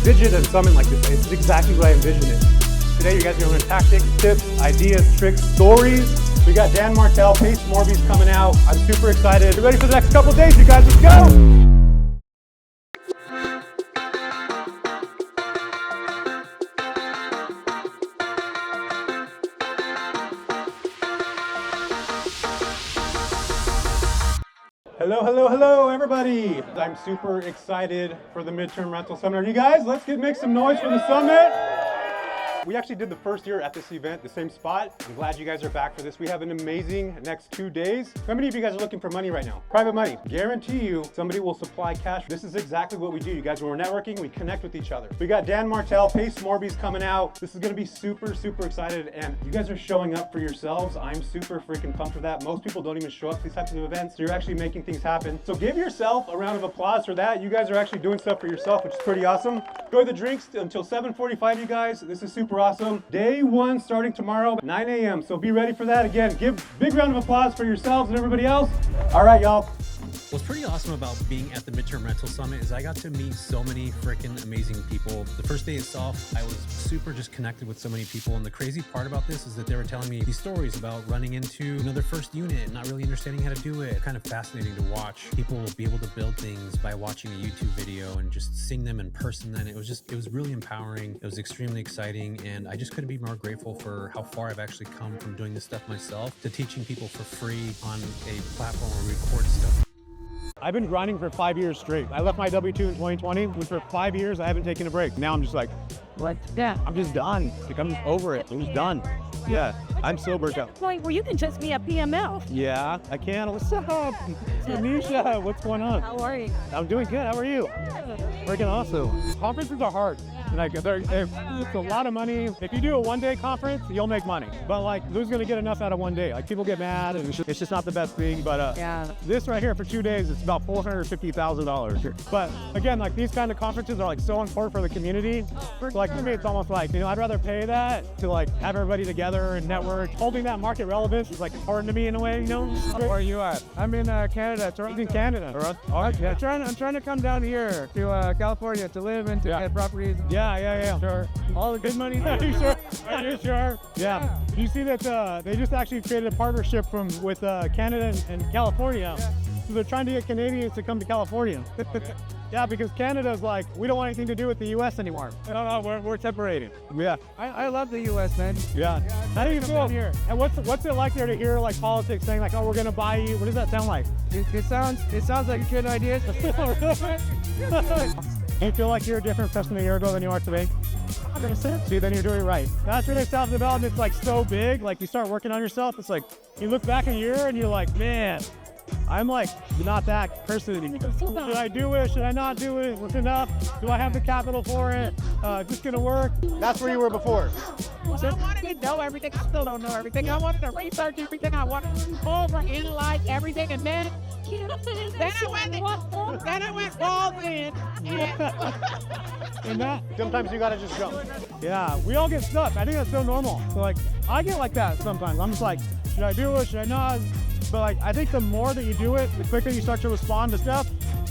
envisioned a summit like this. This is exactly what I envisioned it. Today, you guys are going to learn tactics, tips, ideas, tricks, stories. We got Dan Martell, Pace Morby's coming out. I'm super excited. You ready for the next couple days, you guys? Let's go! Hello, everybody. I'm super excited for the Midterm Rental Summit. Are you guys? Let's make some noise for the summit. We actually did the first year at this event, the same spot. I'm glad you guys are back for this. We have an amazing next 2 days. How many of you guys are looking for money right now? Private money. Guarantee you somebody will supply cash. This is exactly what we do. You guys, when we're networking, we connect with each other. We got Dan Martell, Pace Morby's coming out. This is gonna be super excited, and you guys are showing up for yourselves. I'm super freaking pumped for that. Most people don't even show up to these types of events, so you're actually making things happen. So give yourself a round of applause for that. You guys are actually doing stuff for yourself, which is pretty awesome. Enjoy the drinks until 7:45, you guys. This is super awesome. Day one starting tomorrow, 9 a.m. So be ready for that. Again, give a big round of applause for yourselves and everybody else. All right, y'all. What's pretty awesome about being at the Midterm Rental Summit is I got to meet so many freaking amazing people. The first day itself, I was super just connected with so many people. And the crazy part about this is that they were telling me these stories about running into their first unit, not really understanding how to do it. Kind of fascinating to watch people be able to build things by watching a YouTube video and just seeing them in person. Then it was really empowering. It was extremely exciting. And I just couldn't be more grateful for how far I've actually come from doing this stuff myself to teaching people for free on a platform where we record stuff. I've been grinding for 5 years straight. I left my W-2 in 2020, and for 5 years, I haven't taken a break. Now I'm just like, what? Yeah. I'm just done. Like, I'm just over it. I'm just done. Yeah, I'm so burnt out. Point where you can just be a PML. Yeah, I can. What's up? Tanisha, what's going on? How are you? I'm doing good. How are you? Freaking awesome. Conferences are hard. Like, it's a lot of money. If you do a one-day conference, you'll make money. But like, who's gonna get enough out of one day? Like, people get mad, and it's just not the best thing. But yeah. This right here for 2 days, it's about $450,000. But again, like these kind of conferences are like so important for the community. So, like for me, it's almost like I'd rather pay that to like have everybody together and network. Holding that market relevance is like important to me in a way, Where are you at? I'm in Canada. I'm in Canada. Yeah, I'm trying to come down here to California to live and to get properties. Yeah. Sure. All the good money. Are you sure? Are you sure? Yeah. You see that they just actually created a partnership with Canada and California. Yeah. So they're trying to get Canadians to come to California. Yeah, because Canada's like, we don't want anything to do with the U.S. anymore. No, we're separated. Yeah. I love the U.S., man. Yeah. How do you feel here? And what's it like there to hear like politics saying like, oh, we're gonna buy you? What does that sound like? It sounds like good ideas. Do you feel like you're a different person a year ago than you are today? 100%. See, then you're doing right. That's when self-development's like so big, like you start working on yourself, it's like, you look back a year and you're like, man, I'm like not that person anymore. Should I do it? Should I not do it? What's enough? Do I have the capital for it? Is this gonna work? That's where you were before. I wanted to know everything. I still don't know everything. I wanted to research everything. I wanted to overanalyze everything, and then I went all in. And that, sometimes you gotta just go. Yeah, we all get stuck. I think that's so normal. So like, I get like that sometimes. I'm just like, should I do it? Should I not? But like, I think the more that you do it, the quicker you start to respond to stuff,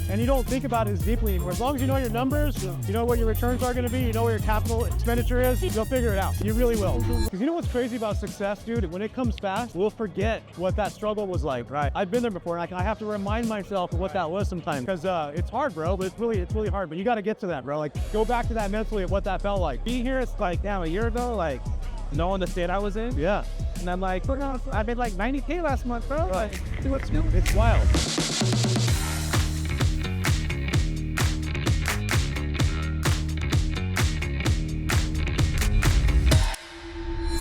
and you don't think about it as deeply anymore. As long as you know your numbers, you know what your returns are gonna be, you know what your capital expenditure is, you'll figure it out. You really will. Because you know what's crazy about success, dude? When it comes fast, we'll forget what that struggle was like, right? I've been there before, and I have to remind myself of what that was sometimes. Because it's hard, bro, but it's really hard. But you gotta get to that, bro. Like, go back to that mentally of what that felt like. Being here, it's like, damn, a year ago, like, knowing the state I was in. Yeah. And I'm like, I made like 90K last month, bro. Like, see what's new. It's wild.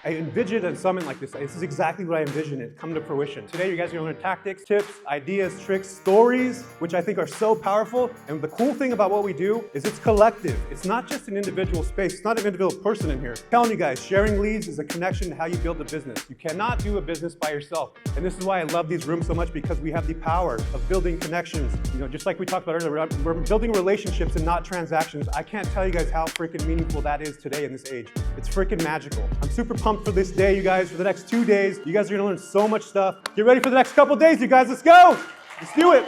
I envisioned a summit like this. This is exactly what I envisioned it come to fruition. Today, you guys are gonna learn tactics, tips, ideas, tricks, stories, which I think are so powerful. And the cool thing about what we do is it's collective. It's not just an individual space. It's not an individual person in here. I'm telling you guys, sharing leads is a connection to how you build a business. You cannot do a business by yourself. And this is why I love these rooms so much, because we have the power of building connections. Just like we talked about earlier, we're building relationships and not transactions. I can't tell you guys how freaking meaningful that is today in this age. It's freaking magical. I'm super pumped for this day, you guys, for the next 2 days. You guys are gonna learn so much stuff. Get ready for the next couple days, you guys. Let's go. Let's do it.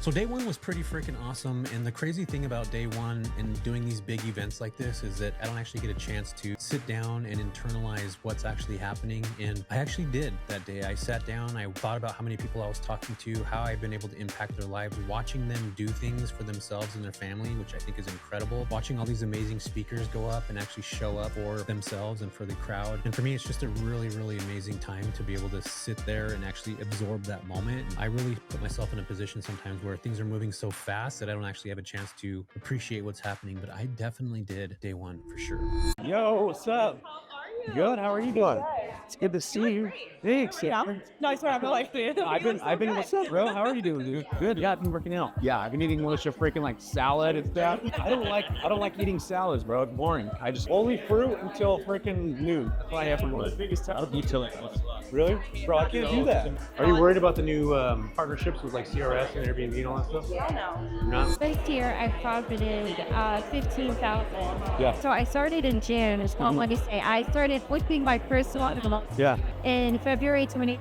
So day one was pretty freaking awesome. And the crazy thing about day one and doing these big events like this is that I don't actually get a chance to sit down and internalize what's actually happening. And I actually did that day. I sat down, I thought about how many people I was talking to, how I've been able to impact their lives, watching them do things for themselves and their family, which I think is incredible. Watching all these amazing speakers go up and actually show up for themselves and for the crowd. And for me, it's just a really, really amazing time to be able to sit there and actually absorb that moment. I really put myself in a position sometimes where things are moving so fast that I don't actually have a chance to appreciate what's happening, but I definitely did day one for sure. Yo, what's up? How are you? Good. How are you doing? It's good to see you. Thanks. Yeah. No, I swear I'm like I've been. What's up, bro? How are you doing, dude? Good. Yeah, I've been working out. Yeah, I've been eating a bunch of freaking like salad and stuff. I don't like eating salads, bro. It's boring. I just only fruit until freaking noon. That's what I have for lunch. Really? Bro, I can't do that. Are you worried about the new partnerships with like CRS and Airbnb and all that stuff? No. No. This year I profited 15,000. Yeah. So I started in June. Let me say I started flipping my first one Yeah. in February 23.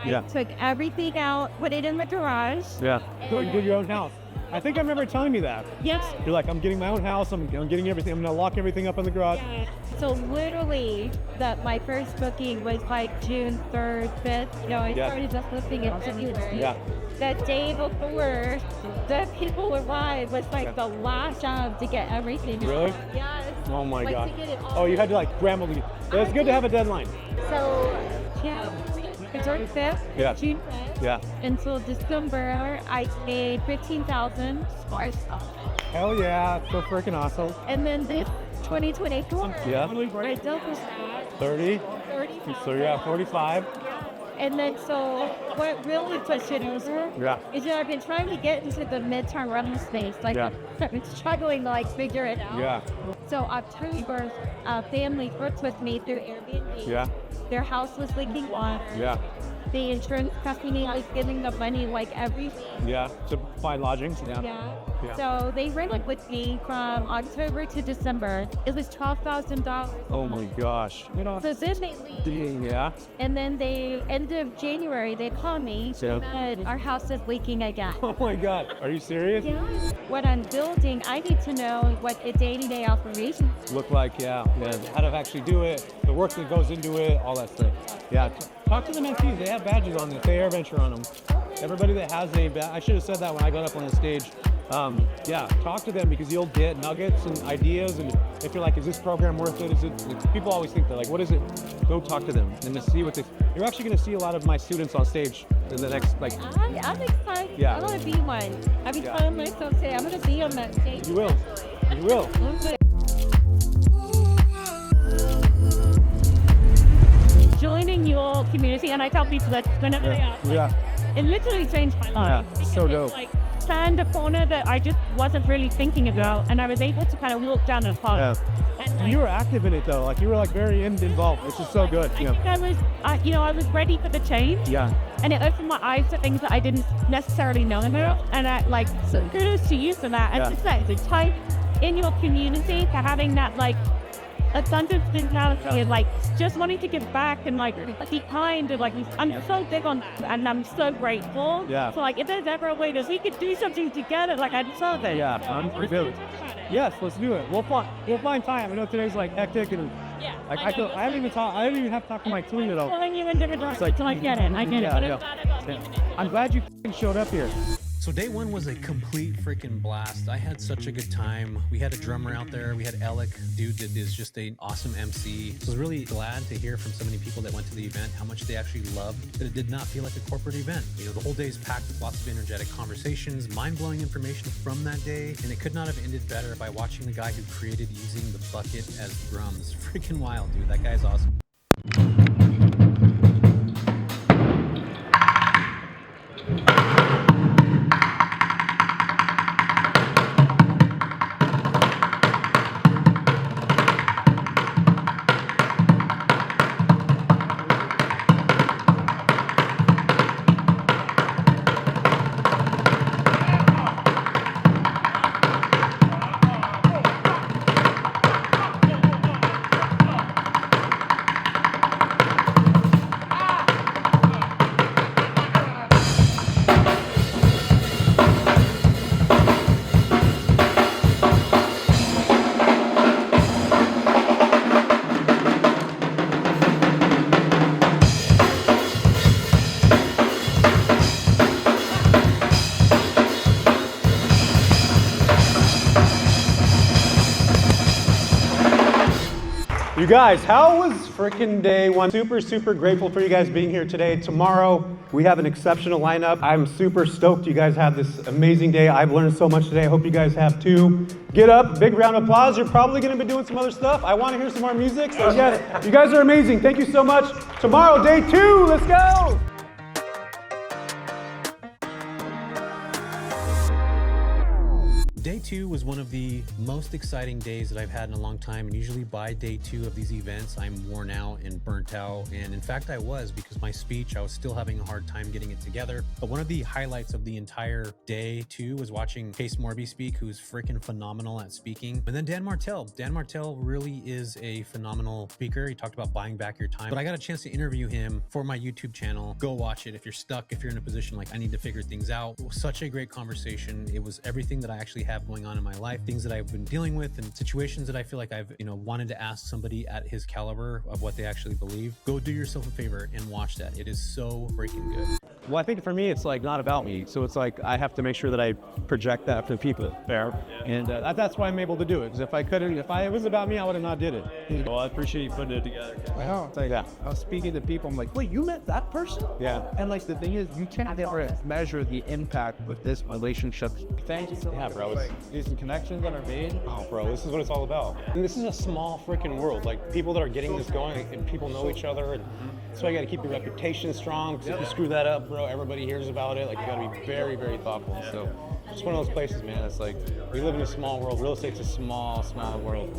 I took everything out, put it in the garage. Yeah. So you did your own house. I think I remember telling me that. Yes. You're like, I'm getting my own house. I'm getting everything. I'm gonna lock everything up in the garage. Yeah. So literally, my first booking was like June 3rd, 5th. You know, I started just flipping in January. Yeah. The day before the people arrived was like the last job to get everything. Really? Yes. Oh my Like, God. to get it all Oh, you had to like scramble. It's good to have a deadline. So, yeah, June 5th, Yeah. June 5th, Yeah. until December, I made 15,000. Hell yeah. So freaking awesome. And then this 2024, Yeah. I doubled that, 30. 35. So yeah, 45. And then so what really pushed it over is that I've been trying to get into the midterm rental space. Like I've been struggling to like figure it out. Yeah. So October, a family worked with me through Airbnb. Yeah. Their house was leaking water. Yeah. The insurance company was giving the money like every week. Yeah. To find lodgings. Yeah. Yeah. So they rented with me from October to December. It was $12,000. Oh my gosh. You know. So then they leave. Yeah. And then end of January, they call me and said, our house is leaking again. Oh my God. Are you serious? Yeah. What I'm building, I need to know what a day-to-day operation Look like, yeah. How to actually do it, the work that goes into it, all that stuff. Yeah. Talk to the mentees. They have badges on them. They Air Venture on them. Everybody that has a badge, I should have said that when I got up on the stage. Yeah, talk to them because you'll get nuggets and ideas. And if you're like, is this program worth it? Is it? People always think that, like, what is it? Go talk to them and to see what they. You're actually going to see a lot of my students on stage in the next, like. I'm excited. Yeah. I want to be one. I've been telling myself today, I'm going to be on that stage. You will. You will. Joining your community, and I tell people that whenever they ask, it literally changed my life. Yeah, so dope. Like, found a corner that I just wasn't really thinking about, and I was able to kind of walk down the path. Yeah. And, like, You were active in it though, like you were like very involved, which is so good. I think I was ready for the change. Yeah. And it opened my eyes to things that I didn't necessarily know about. And so kudos to you for that. And just that the type in your community to having that like abundance mentality and like just wanting to give back and like be kind and like I'm so big on that and I'm so grateful. Yeah. So like if there's ever a way that we could do something together, like I'd love it. Yeah, So, really. Yes, let's do it. We'll find time. I know today's like hectic and like I haven't even have to talk to my team at all. Pulling you in different directions, like- so I get it. I get it. But Yeah. it's not about Yeah. giving it. I'm glad you showed up here. So day one was a complete freaking blast. I had such a good time. We had a drummer out there. We had Alec, dude that is just an awesome MC. I was really glad to hear from so many people that went to the event how much they actually loved that it did not feel like a corporate event. You know, the whole day is packed with lots of energetic conversations, mind-blowing information from that day, and it could not have ended better by watching the guy who created using the bucket as drums. Freaking wild, dude. That guy's awesome. You guys, how was freaking day one? Super grateful for you guys being here today. Tomorrow, we have an exceptional lineup. I'm super stoked you guys have this amazing day. I've learned so much today. I hope you guys have too. Get up, big round of applause. You're probably gonna be doing some other stuff. I wanna hear some more music. So yes, you guys are amazing. Thank you so much. Tomorrow, day 2, let's go. Day 2 was one of the most exciting days that I've had in a long time, and usually by day 2 of these events, I'm worn out and burnt out, and in fact I was, because my speech, I was still having a hard time getting it together. But one of the highlights of the entire day 2 was watching Case Morby speak, who's freaking phenomenal at speaking. And then Dan Martell. Dan Martell really is a phenomenal speaker. He talked about buying back your time, but I got a chance to interview him for my YouTube channel. Go watch it if you're stuck, if you're in a position like I need to figure things out. It was such a great conversation. It was everything that I actually have going on in my life, things that I've been dealing with, and situations that I feel like I've, wanted to ask somebody at his caliber of what they actually believe. Go do yourself a favor and watch that. It is so freaking good. Well, I think for me, it's like not about me. So it's like I have to make sure that I project that for the people. Fair. And that's why I'm able to do it. Because if it was about me, I would have not did it. Well, I appreciate you putting it together. Wow. It's like, Yeah. I was speaking to people. I'm like, wait, you met that person? Yeah. And like the thing is, you can't ever measure the impact with this relationship. Thank you so much. Yeah, bro. These connections that are made. Oh, bro, this is what it's all about. And this is a small freaking world. Like, people that are getting this going, and people know each other. And so you got to keep your reputation strong. Because if you screw that up, bro, everybody hears about it. Like, you got to be very thoughtful. So it's one of those places, man. It's like, we live in a small world. Real estate's a small world.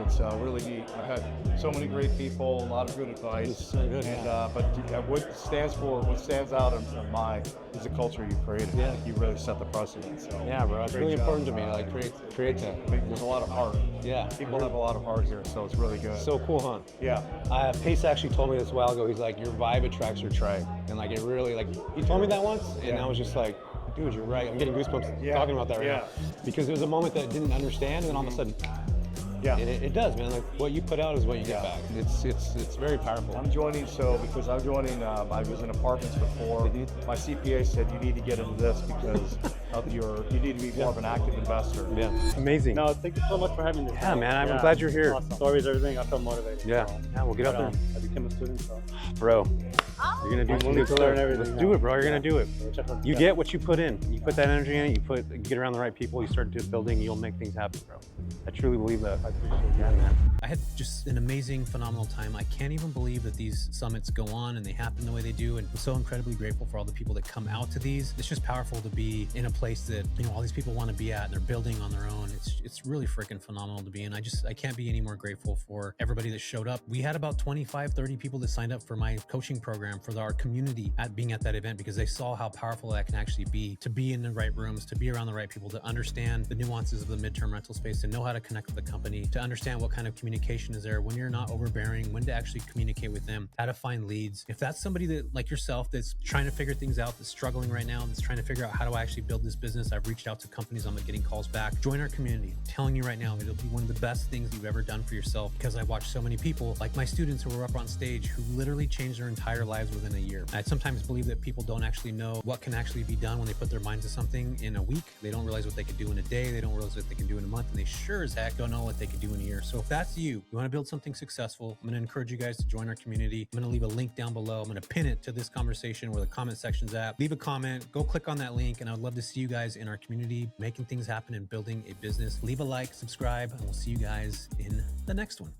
It's really neat. I had so many great people, a lot of good advice. It's so good, and what stands out in my is the culture you created. Yeah. Like, you really set the precedent. So Yeah, bro. It's great really job. important to me to like create that. I mean, there's a lot of heart. Yeah. People have a lot of heart here, so it's really good. So cool, huh? yeah. Pace actually told me this a while ago. He's like, your vibe attracts your tribe. And like, it really, like, he told me that once, and I was just like, dude, you're right. I'm getting goosebumps talking about that right now. Because it was a moment that I didn't understand, and then all of a sudden, Yeah. it does, man. Like, what you put out is what you get back. It's very powerful. I'm joining, I was in apartments before. My CPA said you need to get into this because you need to be more of an active investor. Yeah, amazing. No, thank you so much for having me. Yeah, man, I'm glad you're here. Awesome. Stories, everything. I feel motivated. Yeah, we'll get up there. I became a student, so. Bro, you're gonna do some good stuff. everything Let's now. do it, bro. You're gonna do it. Check out the You stuff. get what you put in. You put that energy in it. You get around the right people. You start building. You'll make things happen, bro. I truly believe that. I appreciate it. Yeah, man. I had just an amazing, phenomenal time. I can't even believe that these summits go on and they happen the way they do. And I'm so incredibly grateful for all the people that come out to these. It's just powerful to be in a place that, all these people want to be at and they're building on their own. It's really freaking phenomenal to be in. I can't be any more grateful for everybody that showed up. We had about 25, 30 people that signed up for my coaching program for our community at being at that event because they saw how powerful that can actually be, to be in the right rooms, to be around the right people, to understand the nuances of the midterm rental space, to know how to connect with the company, to understand what kind of communication is there, when you're not overbearing, when to actually communicate with them, how to find leads. If that's somebody that, like yourself, that's trying to figure things out, that's struggling right now, that's trying to figure out how do I actually build this business, I've reached out to companies, I'm getting calls back. Join our community. I'm telling you right now, it'll be one of the best things you've ever done for yourself, because I watched so many people, like my students who were up on stage, who literally changed their entire lives within a year. I sometimes believe that people don't actually know what can actually be done when they put their minds to something in a week. They don't realize what they could do in a day. They don't realize what they can do in a month, and they sure as heck don't know what they could do in a year. So if that's you want to build something successful, I'm going to encourage you guys to join our community. I'm going to leave a link down below. I'm going to pin it to this conversation where the comment section's at. Leave a comment, go click on that link, and I would love to see you guys in our community making things happen and building a business. Leave a like, subscribe, and we'll see you guys in the next one.